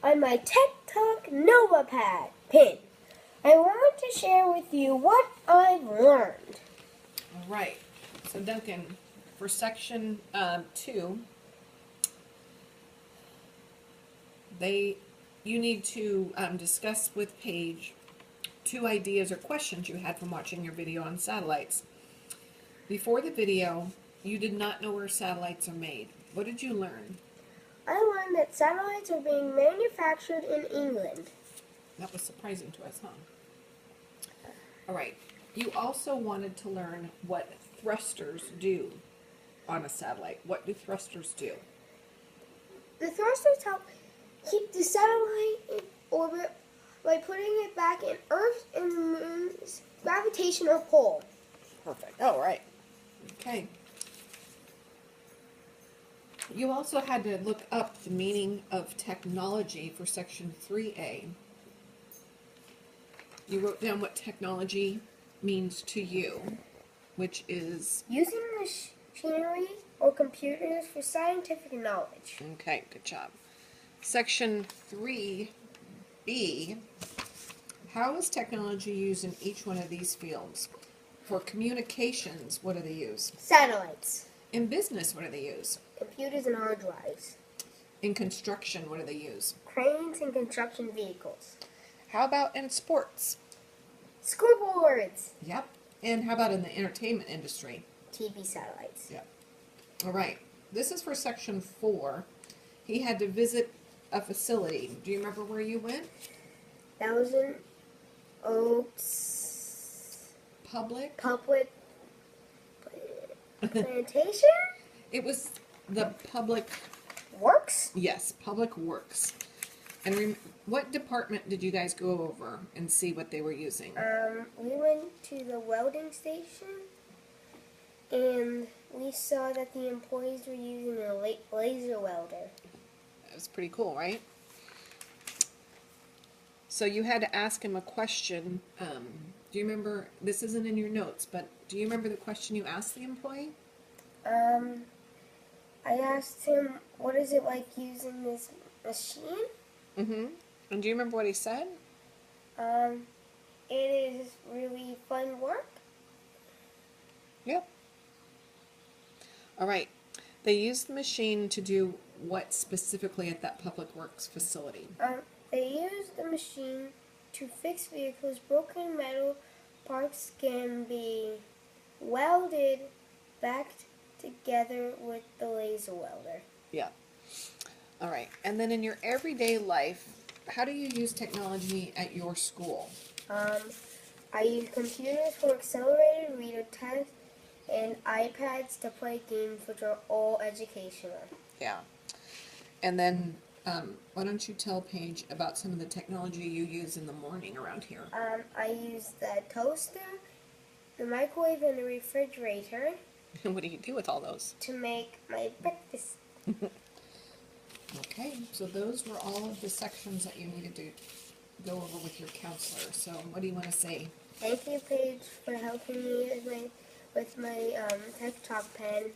on my Tech Talk Nova pin. I want to share with you what I've learned. All right. So, Duncan, for section 2, you need to discuss with Paige 2 ideas or questions you had from watching your video on satellites. Before the video, you did not know where satellites are made. What did you learn? I learned that satellites are being manufactured in England. That was surprising to us, huh? All right. You also wanted to learn what thrusters do on a satellite. What do thrusters do? The thrusters help keep the satellite in orbit by putting it back in Earth's and the Moon's gravitational pull. Perfect. Oh, right. Okay. You also had to look up the meaning of technology for section 3A. You wrote down what technology means to you, which is... using machinery or computers for scientific knowledge. Okay, good job. Section 3B, how is technology used in each one of these fields? For communications, what do they use? Satellites. In business, what do they use? Computers and hard drives. In construction, what do they use? Cranes and construction vehicles. How about in sports? Scoreboards. Yep. And how about in the entertainment industry? TV satellites. Yep. All right. This is for section 4. He had to visit a facility. Do you remember where you went? Thousand Oaks. Public Plantation? It was the public... Works? Yes, public works. And what department did you guys go over and see what they were using? We went to the welding station, and we saw that the employees were using a laser welder. That was pretty cool, right? So you had to ask him a question. Do you remember, this isn't in your notes, but do you remember the question you asked the employee? I asked him, what is it like using this machine? Mm-hmm. And do you remember what he said? It is really fun work. Yep. All right. They used the machine to do what specifically at that public works facility? They used the machine to fix vehicles. Broken metal parts can be welded back together with the laser welder. Yeah. All right. And then in your everyday life, how do you use technology at your school? I use computers for accelerated reader tests and iPads to play games, which are all educational. Yeah. And then why don't you tell Paige about some of the technology you use in the morning around here? I use the toaster, the microwave, and the refrigerator. What do you do with all those? To make my breakfast. Okay, so those were all of the sections that you needed to go over with your counselor. So what do you want to say? Thank you, Paige, for helping me with my Tech Talk pen.